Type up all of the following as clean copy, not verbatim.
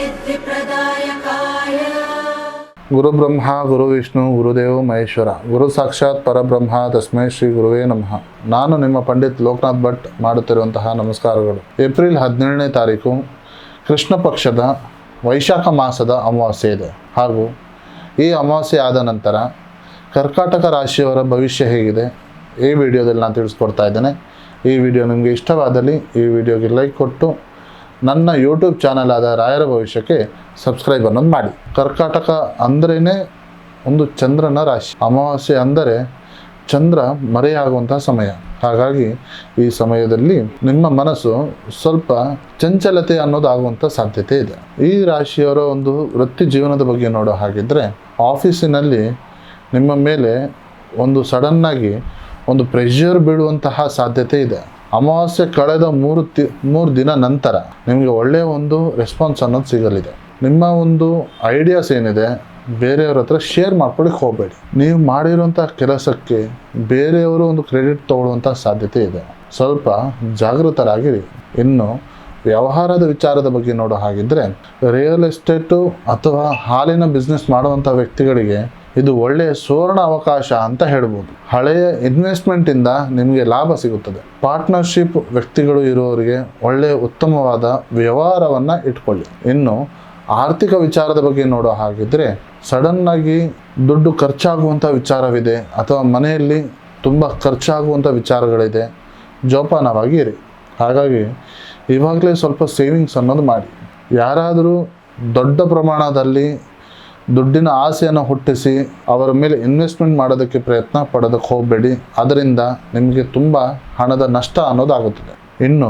सिद्धिप्रदायकाय गुरु ब्रह्मा गुरु विष्णु गुरुदेव महेश्वर गुरु साक्षाತ್ ಪರಬ್ರಹ್ಮ ತಸ್ಮೈ ಶ್ರೀ ಗುರುವೇ ನಮಃ. ನಾನು ನಿಮ್ಮ ಪಂಡಿತ್ ಲೋಕನಾಥ್ ಭಟ್ ಮಾಡುತ್ತಿರುವಂತಹ ನಮಸ್ಕಾರಗಳು. ಏಪ್ರಿಲ್ 17ನೇ ತಾರೀಕು ಕೃಷ್ಣ ಪಕ್ಷದ ವೈಶಾಖ ಮಾಸದ ಅಮಾವಾಸ್ಯೆ ಇದೆ. ಹಾಗೂ ಈ ಅಮಾವಾಸ್ಯೆ ಆದ ನಂತರ ಕರ್ಕಾಟಕ ರಾಶಿಯವರ ಭವಿಷ್ಯ ಹೇಗಿದೆ ಈ ವಿಡಿಯೋದಲ್ಲಿ ನಾನು ತಿಳಿಸ್ಕೊಡ್ತಾ ಇದ್ದೇನೆ. ಈ ವಿಡಿಯೋ ನಿಮಗೆ ಇಷ್ಟವಾದಲ್ಲಿ ಈ ವಿಡಿಯೋಗೆ ಲೈಕ್ ಕೊಟ್ಟು ನನ್ನ ಯೂಟ್ಯೂಬ್ ಚಾನಲ್ ಆದ ರಾಯರ ಭವಿಷ್ಯಕ್ಕೆ ಸಬ್ಸ್ಕ್ರೈಬ್ ಅನ್ನೋದು ಮಾಡಿ. ಕರ್ಕಾಟಕ ಅಂದ್ರೇ ಒಂದು ಚಂದ್ರನ ರಾಶಿ. ಅಮಾವಾಸ್ಯೆ ಅಂದರೆ ಚಂದ್ರ ಮರೆಯಾಗುವಂತಹ ಸಮಯ. ಹಾಗಾಗಿ ಈ ಸಮಯದಲ್ಲಿ ನಿಮ್ಮ ಮನಸ್ಸು ಸ್ವಲ್ಪ ಚಂಚಲತೆ ಅನ್ನೋದು ಆಗುವಂಥ ಸಾಧ್ಯತೆ ಇದೆ. ಈ ರಾಶಿಯವರ ಒಂದು ವೃತ್ತಿ ಜೀವನದ ಬಗ್ಗೆ ನೋಡೋ ಹಾಗಿದ್ರೆ, ಆಫೀಸಿನಲ್ಲಿ ನಿಮ್ಮ ಮೇಲೆ ಒಂದು ಸಡನ್ನಾಗಿ ಒಂದು ಪ್ರೆಷರ್ ಬೀಳುವಂತಹ ಸಾಧ್ಯತೆ ಇದೆ. ಅಮಾವಾಸ್ಯೆ ಕಳೆದ ಮೂರು ದಿನ ನಂತರ ನಿಮಗೆ ಒಳ್ಳೆಯ ಒಂದು ರೆಸ್ಪಾನ್ಸ್ ಅನ್ನೋದು ಸಿಗಲಿದೆ. ನಿಮ್ಮ ಒಂದು ಐಡಿಯಾಸ್ ಏನಿದೆ ಬೇರೆಯವ್ರ ಹತ್ರ ಶೇರ್ ಮಾಡ್ಕೊಳ್ಳಿಕ್ಕೆ ಹೋಗಬೇಡಿ. ನೀವು ಮಾಡಿರುವಂಥ ಕೆಲಸಕ್ಕೆ ಬೇರೆಯವರು ಒಂದು ಕ್ರೆಡಿಟ್ ತಗೊಳ್ಳುವಂಥ ಸಾಧ್ಯತೆ ಇದೆ. ಸ್ವಲ್ಪ ಜಾಗೃತರಾಗಿರಿ. ಇನ್ನು ವ್ಯವಹಾರದ ವಿಚಾರದ ಬಗ್ಗೆ ನೋಡೋ ಹಾಗಿದ್ರೆ, ರಿಯಲ್ ಎಸ್ಟೇಟು ಅಥವಾ ಹಾಲಿನ ಬಿಸ್ನೆಸ್ ಮಾಡುವಂಥ ವ್ಯಕ್ತಿಗಳಿಗೆ ಇದು ಒಳ್ಳೆಯ ಸುವರ್ಣ ಅವಕಾಶ ಅಂತ ಹೇಳ್ಬೋದು. ಹಳೆಯ ಇನ್ವೆಸ್ಟ್ಮೆಂಟಿಂದ ನಿಮಗೆ ಲಾಭ ಸಿಗುತ್ತದೆ. ಪಾರ್ಟ್ನರ್ಶಿಪ್ ವ್ಯಕ್ತಿಗಳು ಇರುವವರಿಗೆ ಒಳ್ಳೆಯ ಉತ್ತಮವಾದ ವ್ಯವಹಾರವನ್ನು ಇಟ್ಕೊಳ್ಳಿ. ಇನ್ನು ಆರ್ಥಿಕ ವಿಚಾರದ ಬಗ್ಗೆ ನೋಡೋ ಹಾಗಿದ್ರೆ, ಸಡನ್ನಾಗಿ ದುಡ್ಡು ಖರ್ಚಾಗುವಂಥ ವಿಚಾರವಿದೆ ಅಥವಾ ಮನೆಯಲ್ಲಿ ತುಂಬ ಖರ್ಚಾಗುವಂಥ ವಿಚಾರಗಳಿದೆ. ಜೋಪಾನವಾಗಿ ಇರಿ. ಹಾಗಾಗಿ ಇವಾಗಲೇ ಸ್ವಲ್ಪ ಸೇವಿಂಗ್ಸ್ ಅನ್ನೋದು ಮಾಡಿ. ಯಾರಾದರೂ ದೊಡ್ಡ ಪ್ರಮಾಣದಲ್ಲಿ ದುಡ್ಡಿನ ಆಸೆಯನ್ನು ಹುಟ್ಟಿಸಿ ಅವರ ಮೇಲೆ ಇನ್ವೆಸ್ಟ್ಮೆಂಟ್ ಮಾಡೋದಕ್ಕೆ ಪ್ರಯತ್ನ ಪಡೋದಕ್ಕೆ ಹೋಗಬೇಡಿ. ಅದರಿಂದ ನಿಮಗೆ ತುಂಬ ಹಣದ ನಷ್ಟ ಅನ್ನೋದಾಗುತ್ತದೆ. ಇನ್ನು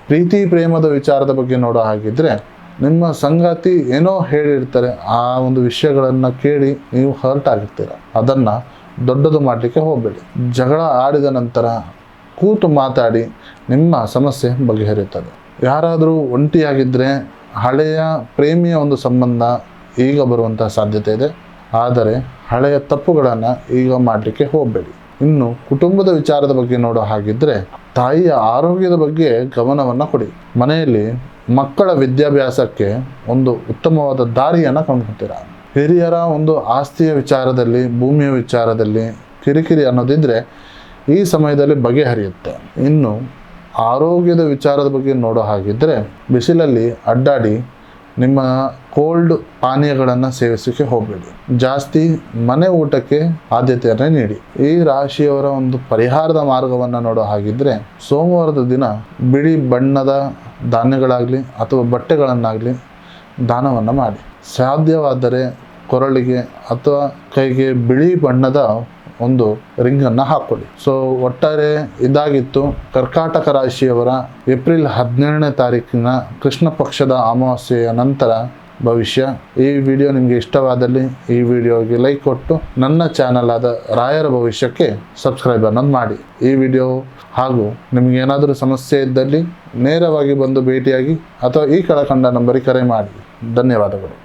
ಪ್ರೀತಿ ಪ್ರೇಮದ ವಿಚಾರದ ಬಗ್ಗೆ ನೋಡೋ ಹಾಗಿದ್ರೆ, ನಿಮ್ಮ ಸಂಗಾತಿ ಏನೋ ಹೇಳಿರ್ತಾರೆ, ಆ ಒಂದು ವಿಷಯಗಳನ್ನು ಕೇಳಿ ನೀವು ಹರ್ಟ್ ಆಗಿರ್ತೀರ. ಅದನ್ನು ದೊಡ್ಡದು ಮಾಡಲಿಕ್ಕೆ ಹೋಗಬೇಡಿ. ಜಗಳ ಆಡಿದ ನಂತರ ಕೂತು ಮಾತಾಡಿ ನಿಮ್ಮ ಸಮಸ್ಯೆ ಬಗೆಹರಿಯುತ್ತದೆ. ಯಾರಾದರೂ ಒಂಟಿಯಾಗಿದ್ದರೆ ಹಳೆಯ ಪ್ರೇಮಿಯ ಒಂದು ಸಂಬಂಧ ಈಗ ಬರುವಂಥ ಸಾಧ್ಯತೆ ಇದೆ. ಆದರೆ ಹಳೆಯ ತಪ್ಪುಗಳನ್ನು ಈಗ ಮಾಡಲಿಕ್ಕೆ ಹೋಗಬೇಡಿ. ಇನ್ನು ಕುಟುಂಬದ ವಿಚಾರದ ಬಗ್ಗೆ ನೋಡೋ ಹಾಗಿದ್ರೆ, ತಾಯಿಯ ಆರೋಗ್ಯದ ಬಗ್ಗೆ ಗಮನವನ್ನು ಕೊಡಿ. ಮನೆಯಲ್ಲಿ ಮಕ್ಕಳ ವಿದ್ಯಾಭ್ಯಾಸಕ್ಕೆ ಒಂದು ಉತ್ತಮವಾದ ದಾರಿಯನ್ನು ಕಂಡುಕೊಳ್ತೀರ. ಹಿರಿಯರ ಒಂದು ಆಸ್ತಿಯ ವಿಚಾರದಲ್ಲಿ, ಭೂಮಿಯ ವಿಚಾರದಲ್ಲಿ ಕಿರಿಕಿರಿ ಅನ್ನೋದಿದ್ರೆ ಈ ಸಮಯದಲ್ಲಿ ಬಗೆಹರಿಯುತ್ತೆ. ಇನ್ನು ಆರೋಗ್ಯದ ವಿಚಾರದ ಬಗ್ಗೆ ನೋಡೋ ಹಾಗಿದ್ರೆ, ಬಿಸಿಲಲ್ಲಿ ಅಡ್ಡಾಡಿ ನಿಮ್ಮ ಕೋಲ್ಡ್ ಪಾನೀಯಗಳನ್ನು ಸೇವಿಸಲಿಕ್ಕೆ ಹೋಗಬೇಡಿ. ಜಾಸ್ತಿ ಮನೆ ಊಟಕ್ಕೆ ಆದ್ಯತೆಯನ್ನು ನೀಡಿ. ಈ ರಾಶಿಯವರ ಒಂದು ಪರಿಹಾರದ ಮಾರ್ಗವನ್ನು ನೋಡೋ ಹಾಗಿದ್ರೆ, ಸೋಮವಾರದ ದಿನ ಬಿಳಿ ಬಣ್ಣದ ಧಾನ್ಯಗಳಾಗಲಿ ಅಥವಾ ಬಟ್ಟೆಗಳನ್ನಾಗಲಿ ದಾನವನ್ನು ಮಾಡಿ. ಸಾಧ್ಯವಾದರೆ ಕೊರಳಿಗೆ ಅಥವಾ ಕೈಗೆ ಬಿಳಿ ಬಣ್ಣದ ಒಂದು ರಿಂಗನ್ನು ಹಾಕ್ಕೊಳ್ಳಿ. ಸೊ ಒಟ್ಟಾರೆ ಇದಾಗಿತ್ತು ಕರ್ಕಾಟಕ ರಾಶಿಯವರ ಏಪ್ರಿಲ್ 17ನೇ ತಾರೀಕಿನ ಕೃಷ್ಣ ಪಕ್ಷದ ಅಮಾವಾಸ್ಯೆಯ ನಂತರ ಭವಿಷ್ಯ. ಈ ವಿಡಿಯೋ ನಿಮಗೆ ಇಷ್ಟವಾದಲ್ಲಿ ಈ ವಿಡಿಯೋಗೆ ಲೈಕ್ ಕೊಟ್ಟು ನನ್ನ ಚಾನಲ್ ಆದ ರಾಯರ ಭವಿಷ್ಯಕ್ಕೆ ಸಬ್ಸ್ಕ್ರೈಬ್ ಅನ್ನೋದು ಮಾಡಿ. ಈ ವಿಡಿಯೋ ಹಾಗೂ ನಿಮಗೇನಾದರೂ ಸಮಸ್ಯೆ ಇದ್ದಲ್ಲಿ ನೇರವಾಗಿ ಬಂದು ಭೇಟಿಯಾಗಿ ಅಥವಾ ಈ ಕೆಳಕಂಡ ನಂಬರಿಗೆ ಕರೆ ಮಾಡಿ. ಧನ್ಯವಾದಗಳು.